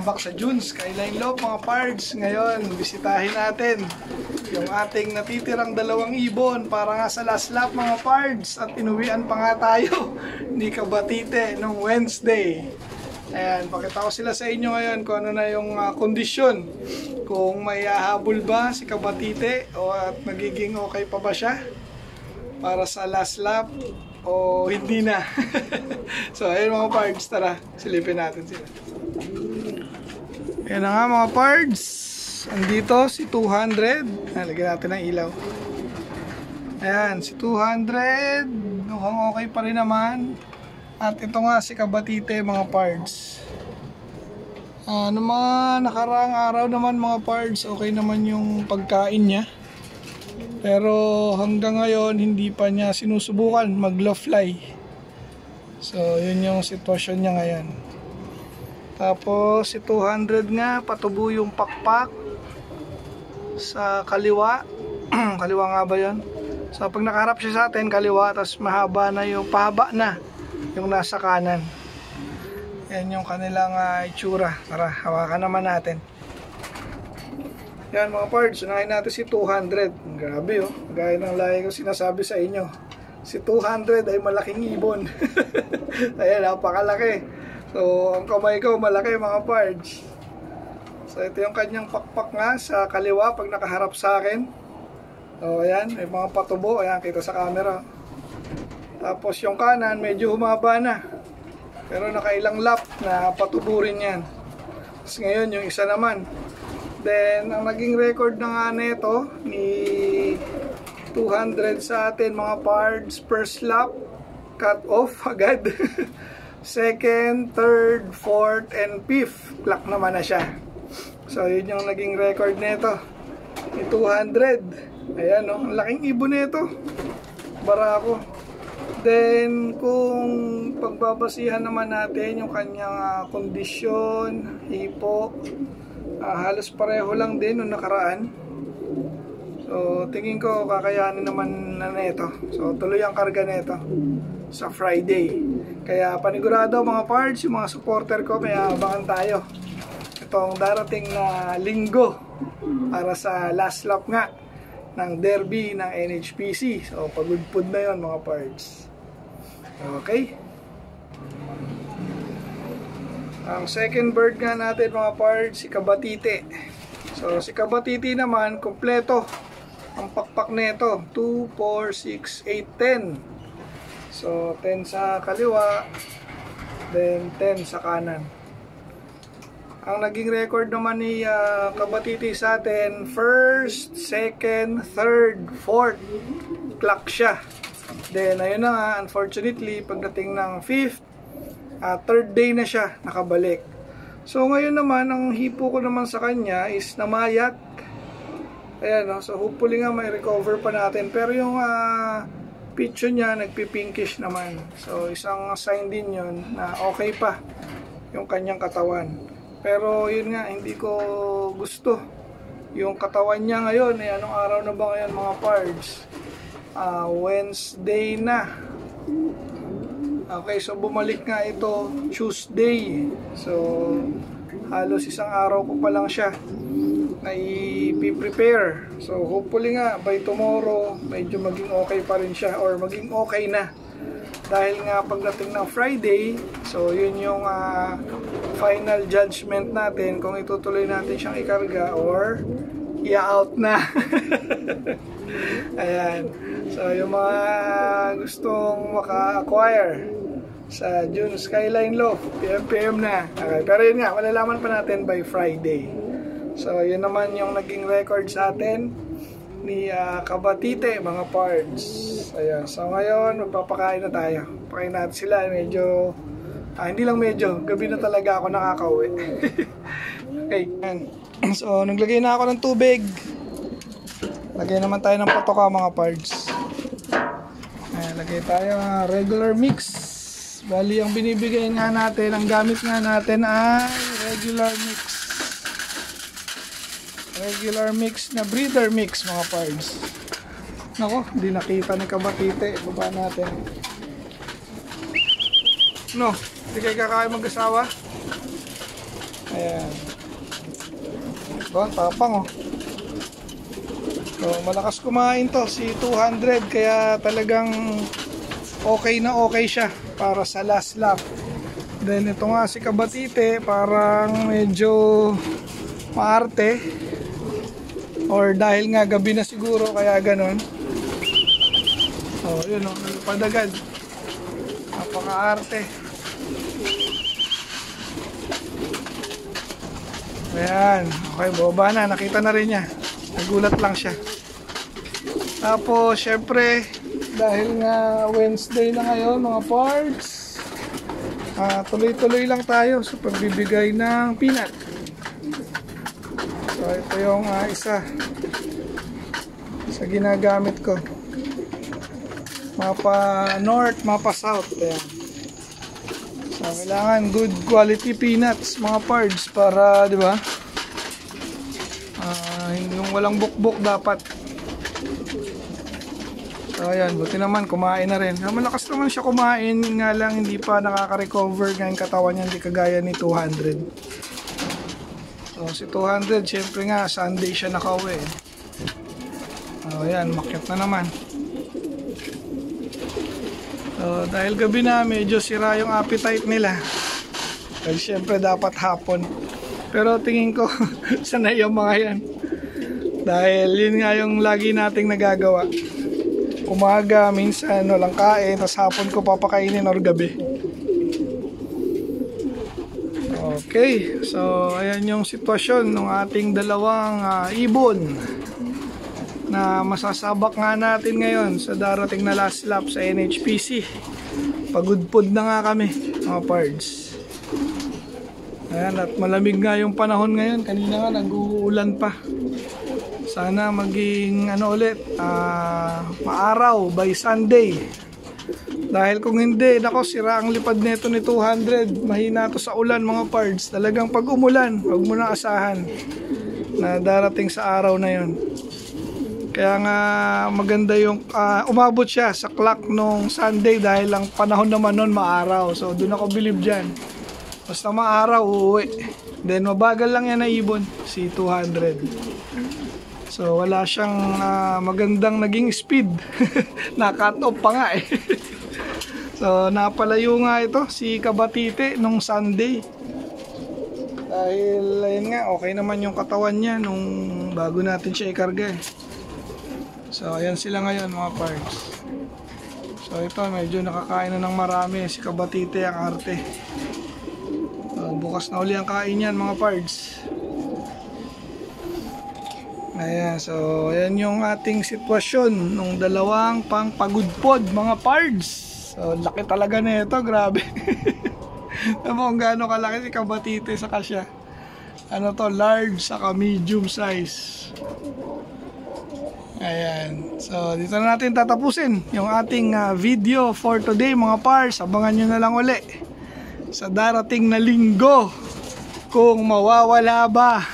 naglalabak sa Junes Skyline Loft mga pards. Ngayon, bisitahin natin yung ating natitirang 2 ibon para nga sa last lap mga pards. At inuwian pa nga tayo ni Kabatite nung Wednesday. Ayan, pakita ko sila sa inyo ngayon kung ano na yung kondisyon. Kung may hahabol ba si Kabatite o at magiging okay pa ba siya para sa last lap o hindi na. So ayun mga pards, tara silipin natin sila. Ayan na nga mga pards, andito si 200. Lagyan natin ng ilaw. Ayan si 200, mukhang okay pa rin naman. At ito nga si Kabatite mga pards. Noong mga nakaraang araw naman mga pards, okay naman yung pagkain niya. Pero hanggang ngayon hindi pa niya sinusubukan mag-low fly. So yun yung sitwasyon niya ngayon. Tapos si 200 nga, patubo yung pakpak sa kaliwa. Kaliwa nga ba yun? So pag nakaharap siya sa atin kaliwa, tapos mahaba na yung pahaba na yung nasa kanan. Yan yung kanilang itsura. Tara, hawakan naman natin. Yan mga pards, unahin natin si 200. Grabe oh, gaya ng lagi ko sinasabi sa inyo, si 200 ay malaking ibon. Ayan, napakalaki. So ang kamay ko malaki mga pards. So ito yung kanyang pakpak nga sa kaliwa pag nakaharap sa akin. So ayan, may mga patubo. Ayan, kita sa camera. Tapos yung kanan medyo humaba na, pero nakailang lap na patubo rin yan. Tapos ngayon yung isa naman. Then ang naging record na nga nito ni 200 sa atin mga pards, first lap cut off agad. Second, third, fourth, and fifth clock naman na siya. So yun yung naging record nito ni 200. Ayan no, ang laking ibon nito, barako. Then kung pagbabasihan naman natin yung kanyang kondisyon, hipo, halos pareho lang din nung nakaraan. So tingin ko kakayanin naman na nito. So tuloy ang karga nito sa Friday. Kaya panigurado mga pards, yung mga supporter ko, may abangan tayo itong darating na linggo para sa last lap nga ng derby ng NHPC. So pagudpud na yon mga pards. Okay. Ang second bird nga natin mga pards, si Kabatite. So si Kabatite naman, kompleto ang pakpak nito, 2, 4, 6, 8, 10. So 10 sa kaliwa, then 10 sa kanan. Ang naging record naman ni Kabatite sa atin, first, second, third, fourth clock siya. Then ayun na nga, unfortunately pagdating ng 5th, third day na siya nakabalik. So ngayon naman, ang hipo ko naman sa kanya is namayat. Ayan no? So hopefully nga may recover pa natin. Pero yung picture niya nagpipinkish naman. So isang sign din yun na okay pa yung kanyang katawan. Pero yun nga, hindi ko gusto yung katawan niya ngayon. Anong araw na ba ngayon mga pards? Wednesday na. Okay, so bumalik nga ito Tuesday. So halos isang araw ko pa lang siya na i-prepare. So hopefully nga by tomorrow medyo maging okay pa rin siya, or maging okay na. Dahil nga pagdating ng Friday, so yun yung final judgment natin kung itutuloy natin siyang ikarga or i-out na. Ayan. So yung mga gustong maka-acquire sa Junes Skyline Loft, PM na. Okay. Pero yun nga, malalaman pa natin by Friday. So yun naman yung naging record sa atin ni Kabatite mga pards. Ayan. So ngayon magpapakain na tayo. Pakain natin sila. Medyo hindi lang medyo, gabi na talaga ako nakakauwi. Okay. So naglagay na ako ng tubig. Lagay naman tayo ng patoka mga pards. Ayan, lagay tayo regular mix. Bali ang binibigay nga natin, ang gamit nga natin ay regular mix. Regular mix na breeder mix mga pards. Nako, hindi nakita ni Kabatite. Baba natin. No, hindi kayo kakain mag-asawa. Ayan. Ito, tapang oh. So, malakas kumain to, si 200, kaya talagang okay na okay siya para sa last lap. Then ito nga si Kabatite, parang medyo maarte. Or dahil nga gabi na siguro, kaya ganon. So, yun o, nagpadagad. Napaka-arte. Ayan, okay, baba na, nakita na rin niya. Nagulat lang siya. Tapos, syempre, dahil nga Wednesday na ngayon, mga parts, tuloy-tuloy lang tayo sa pagbibigay ng peanut. So, ito yung isa sa ginagamit ko. Mapa North, mapa South. Ayan. So, kailangan good quality peanuts, mga parts, para, di ba? Yung walang bukbok dapat. So ayan, buti naman kumain na rin. Malakas naman siya kumain, nga lang hindi pa nakaka-recover nga yung katawan niya, hindi kagaya ni 200. So si 200, syempre nga Sunday siya nakauwi. So ayan, makyat na naman. So dahil gabi na, medyo sira yung appetite nila. Dahil syempre dapat hapon. Pero tingin ko sanay yung mga yan. Dahil yun nga yung lagi nating nagagawa. Umaga, minsan walang kain, tapos hapon ko papakainin or gabi. Okay, so ayan yung sitwasyon ng ating dalawang ibon na masasabak nga natin ngayon sa darating na last lap sa NHPC. Pagudpod na nga kami, mga pards. Ayan, at malamig nga yung panahon ngayon. Kanina nga nag-uulan pa. Sana maging ulit, maaraw by Sunday. Dahil kung hindi, nako, sira ang lipad nito ni 200. Mahina to sa ulan, mga pards. Talagang pag umulan, huwag mo na asahan na darating sa araw na yon. Kaya nga maganda yung umabot siya sa clock nung Sunday dahil ang panahon naman nun maaraw. So doon ako believe dyan. Basta maaraw, uuwi. Then mabagal lang yan na ibon, si 200. So wala siyang magandang naging speed. Na-cut off pa nga eh. So napalayo nga ito si Kabatite nung Sunday. Dahil ayun nga, okay naman yung katawan niya nung bago natin siya ikarga eh. So ayan sila ngayon, mga parts. So ito, medyo nakakain na ng marami si Kabatite, ang arte. So, bukas na uli ang kain yan, mga parts. Ayan, so ayan yung ating sitwasyon nung dalawang pangpagudpod, mga pards. So laki talaga na ito, grabe. Alam mo kung gaano kalaki si Kabatite sa kasya. Ano to, large saka medium size. Ayan, so dito na natin tatapusin yung ating video for today, mga pards. Abangan nyo na lang uli sa darating na linggo kung mawawala ba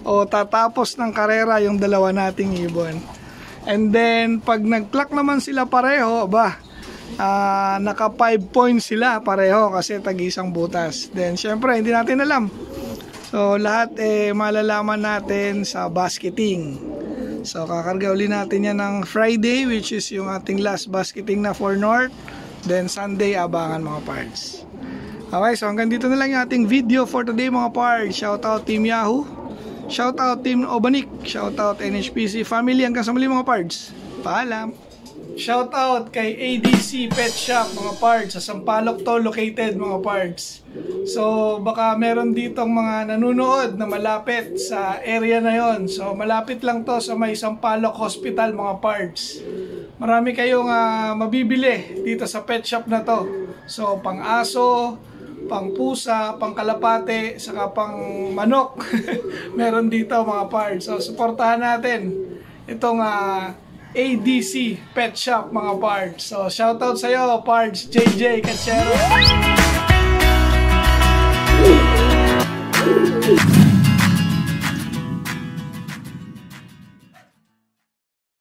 o tatapos ng karera yung dalawa nating ibon. And then pag nag-clock naman sila pareho, naka 5 points sila pareho kasi tag-isang butas. Then syempre hindi natin alam. So lahat malalaman natin sa basketing. So kakarga uli natin yan ng Friday, which is yung ating last basketing na for North. Then Sunday abangan, mga pards. Okay, so hanggang dito na lang yung ating video for today, mga pards. Shoutout Team Yahoo, shoutout Team Obanik, shoutout NHPC family. Hanggang sa muli, mga pards. Paalam. Shoutout kay ADC Pet Shop, mga pards. Sa Sampaloc to located, mga pards. So baka meron ditong mga nanonood na malapit sa area na yon. So malapit lang to sa may Sampaloc Hospital, mga pards. Marami kayong mabibili dito sa pet shop na to. So pang aso, pang pusa, pang kalapate, saka pang manok. Meron dito, mga pards. So suportahan natin itong ADC Pet Shop, mga pards. So shoutout sa iyo, Pards JJ Cachero.